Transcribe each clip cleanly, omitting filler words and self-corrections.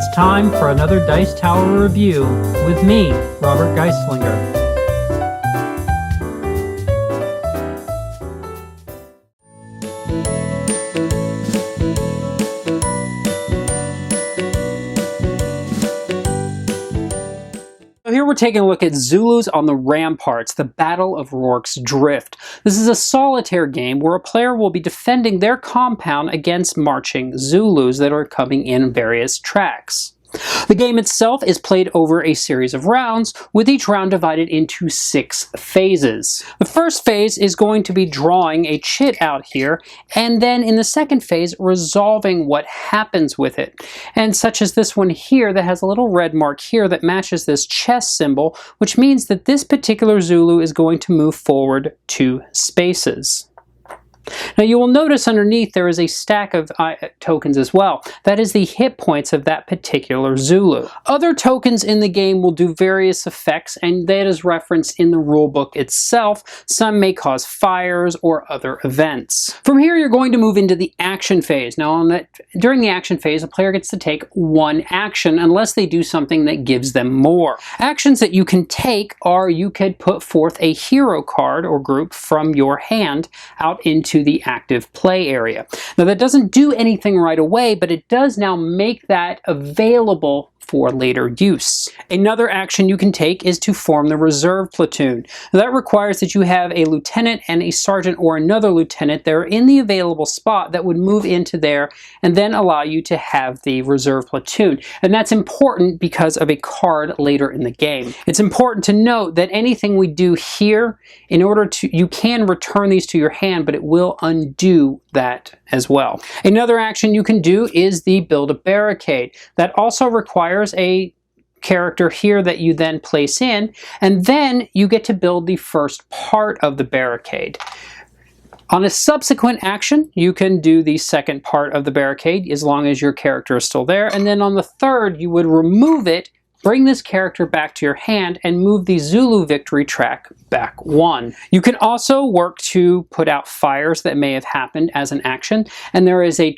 It's time for another Dice Tower review with me, Robert Geistlinger. Here we're taking a look at Zulus on the Ramparts, the Battle of Rorke's Drift. This is a solitaire game where a player will be defending their compound against marching Zulus that are coming in various tracks. The game itself is played over a series of rounds, with each round divided into 6 phases. The first phase is going to be drawing a chit out here, and then in the second phase, resolving what happens with it. And such as this one here that has a little red mark here that matches this chess symbol, which means that this particular Zulu is going to move forward 2 spaces. Now you will notice underneath there is a stack of tokens as well. That is the hit points of that particular Zulu. Other tokens in the game will do various effects, and that is referenced in the rulebook itself. Some may cause fires or other events. From here you're going to move into the action phase. Now during the action phase, a player gets to take 1 action unless they do something that gives them more. Actions that you can take are you could put forth a hero card or group from your hand out into the active play area. Now that doesn't do anything right away, but it does now make that available for later use. Another action you can take is to form the reserve platoon. Now, that requires that you have a lieutenant and a sergeant or another lieutenant that are in the available spot that would move into there and then allow you to have the reserve platoon. And that's important because of a card later in the game. It's important to note that anything we do here, in order to, you can return these to your hand, but it will undo that as well. Another action you can do is the build a barricade. That also requires a character here that you then place in, and then you get to build the first part of the barricade. On a subsequent action, you can do the second part of the barricade as long as your character is still there, and then on the third you would remove it, bring this character back to your hand, and move the Zulu victory track back 1. You can also work to put out fires that may have happened as an action, and there is a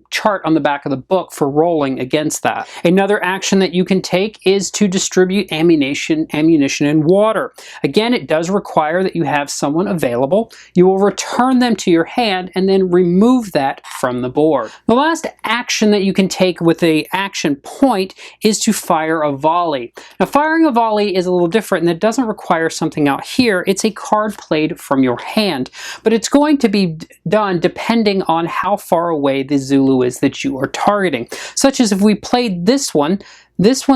chart on the back of the book for rolling against that. Another action that you can take is to distribute ammunition and water. Again, it does require that you have someone available. You will return them to your hand and then remove that from the board. The last action that you can take with the action point is to fire a volley. Now, firing a volley is a little different, and it doesn't require something out here. It's a card played from your hand, but it's going to be done depending on how far away the Zulu is that you are targeting. Such as if we played this one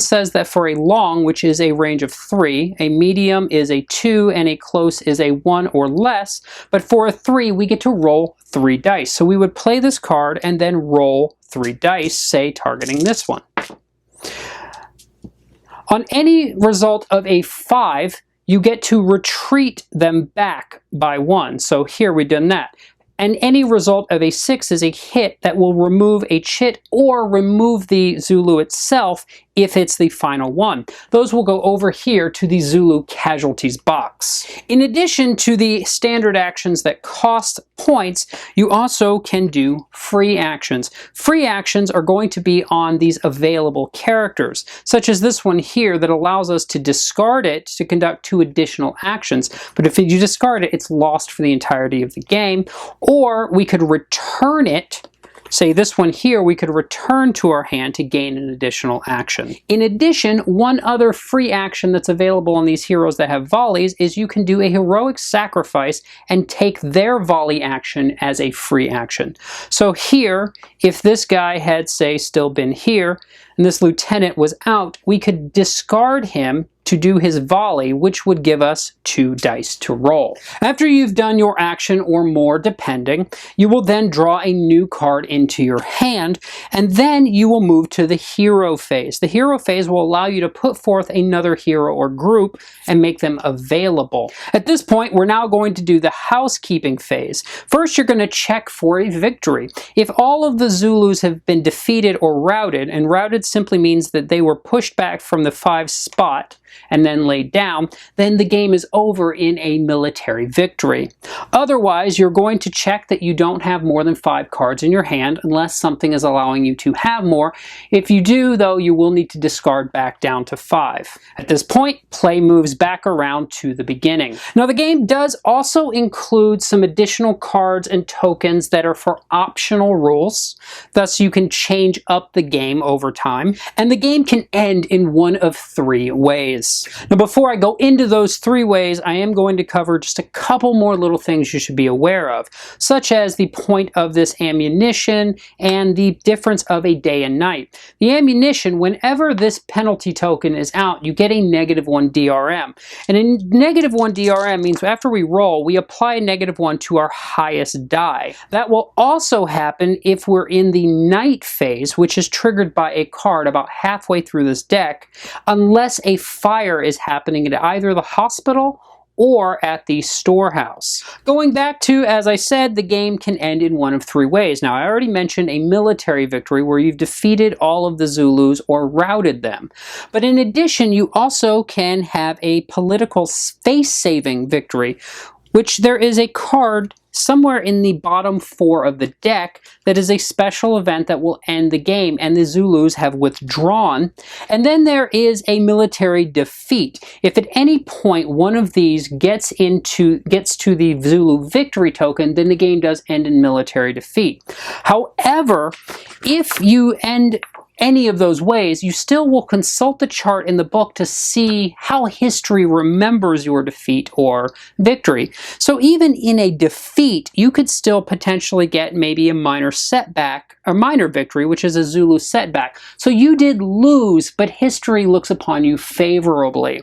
says that for a long, which is a range of 3, a medium is a 2, and a close is a 1 or less, but for a 3 we get to roll 3 dice. So we would play this card and then roll 3 dice, say targeting this one. On any result of a 5, you get to retreat them back by 1. So here we've done that. And any result of a 6 is a hit that will remove a chit or remove the Zulu itself if it's the final one. Those will go over here to the Zulu casualties box. In addition to the standard actions that cost points, you also can do free actions. Free actions are going to be on these available characters, such as this one here that allows us to discard it to conduct 2 additional actions. But if you discard it, it's lost for the entirety of the game. Or we could return it. Say this one here, we could return to our hand to gain an additional action. In addition, one other free action that's available on these heroes that have volleys is you can do a heroic sacrifice and take their volley action as a free action. So here, if this guy had, say, still been here, and this lieutenant was out, we could discard him to do his volley, which would give us 2 dice to roll. After you've done your action or more, depending, you will then draw a new card into your hand, and then you will move to the hero phase. The hero phase will allow you to put forth another hero or group and make them available. At this point, we're now going to do the housekeeping phase. First, you're going to check for a victory. If all of the Zulus have been defeated or routed, and routed simply means that they were pushed back from the 5 spot, and then laid down, then the game is over in a military victory. Otherwise, you're going to check that you don't have more than 5 cards in your hand unless something is allowing you to have more. If you do, though, you will need to discard back down to 5. At this point, play moves back around to the beginning. Now, the game does also include some additional cards and tokens that are for optional rules. Thus, you can change up the game over time. And the game can end in one of 3 ways. Now, before I go into those 3 ways, I am going to cover just a couple more little things you should be aware of, such as the point of this ammunition and the difference of a day and night. The ammunition, whenever this penalty token is out, you get a -1 DRM. And a -1 DRM means after we roll, we apply a -1 to our highest die. That will also happen if we're in the night phase, which is triggered by a card about halfway through this deck, unless a fire is happening at either the hospital or at the storehouse. Going back to, as I said, the game can end in one of 3 ways. Now, I already mentioned a military victory where you've defeated all of the Zulus or routed them. But in addition, you also can have a political face-saving victory, which there is a card somewhere in the bottom 4 of the deck that is a special event that will end the game, and the Zulus have withdrawn. And then there is a military defeat. If at any point one of these gets to the Zulu victory token, then the game does end in military defeat. However, if you end any of those ways, you still will consult the chart in the book to see how history remembers your defeat or victory. So even in a defeat, you could still potentially get maybe a minor setback, or minor victory, which is a Zulu setback. So you did lose, but history looks upon you favorably.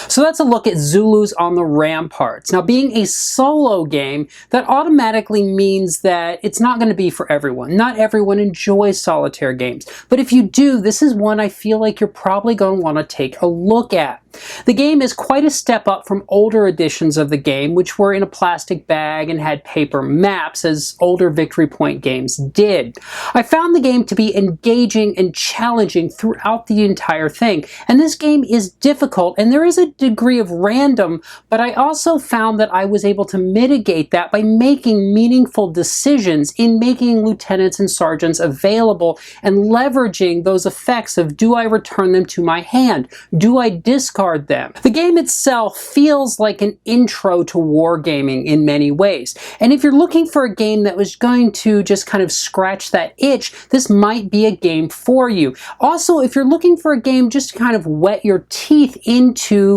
So that's a look at Zulus on the Ramparts. Now, being a solo game, that automatically means that it's not going to be for everyone. Not everyone enjoys solitaire games. But if you do, this is one I feel like you're probably going to want to take a look at. The game is quite a step up from older editions of the game, which were in a plastic bag and had paper maps, as older Victory Point games did. I found the game to be engaging and challenging throughout the entire thing. And this game is difficult, and there is a degree of random, but I also found that I was able to mitigate that by making meaningful decisions in making lieutenants and sergeants available and leveraging those effects of, do I return them to my hand? Do I discard them? The game itself feels like an intro to wargaming in many ways. And if you're looking for a game that was going to just kind of scratch that itch, this might be a game for you. Also, if you're looking for a game just to kind of wet your teeth into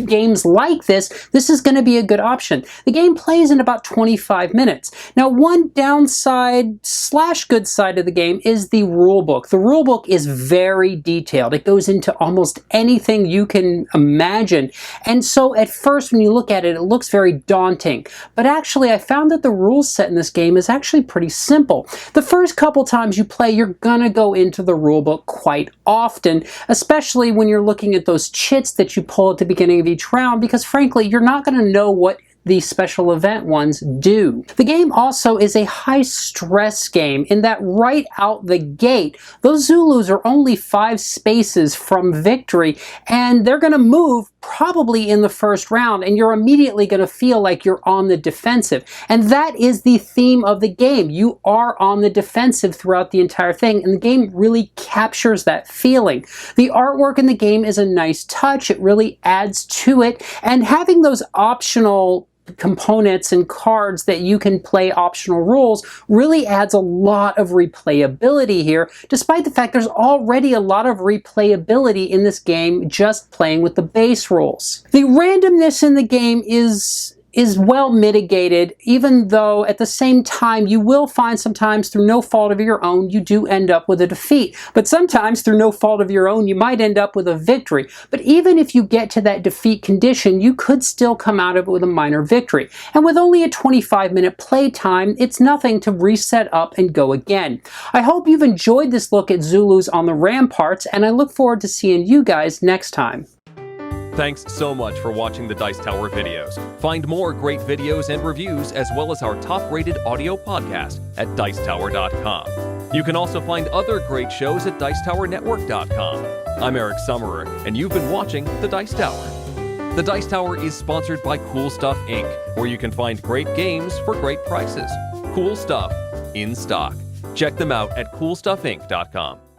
games like this is going to be a good option. The game plays in about 25 minutes. Now, one downside / good side of the game is the rulebook. The rulebook is very detailed. It goes into almost anything you can imagine. And so at first when you look at it, it looks very daunting. But actually, I found that the rules set in this game is actually pretty simple. The first couple times you play, you're gonna go into the rulebook quite often, especially when you're looking at those chits that you pull at the beginning of each round, because frankly, you're not going to know what the special event ones do. The game also is a high stress game in that right out the gate, those Zulus are only 5 spaces from victory, and they're going to move probably in the first round, and you're immediately going to feel like you're on the defensive. And that is the theme of the game. You are on the defensive throughout the entire thing, and the game really captures that feeling. The artwork in the game is a nice touch. It really adds to it, and having those optional components and cards that you can play optional rules really adds a lot of replayability here, despite the fact there's already a lot of replayability in this game just playing with the base rules. The randomness in the game is well mitigated, even though at the same time you will find sometimes through no fault of your own you do end up with a defeat. But sometimes through no fault of your own you might end up with a victory. But even if you get to that defeat condition, you could still come out of it with a minor victory. And with only a 25-minute play time, it's nothing to reset up and go again. I hope you've enjoyed this look at Zulus on the Ramparts, and I look forward to seeing you guys next time. Thanks so much for watching the Dice Tower videos. Find more great videos and reviews as well as our top-rated audio podcast at Dicetower.com. You can also find other great shows at Dicetowernetwork.com. I'm Eric Summerer, and you've been watching The Dice Tower. The Dice Tower is sponsored by Cool Stuff Inc., where you can find great games for great prices. Cool stuff in stock. Check them out at CoolStuffInc.com.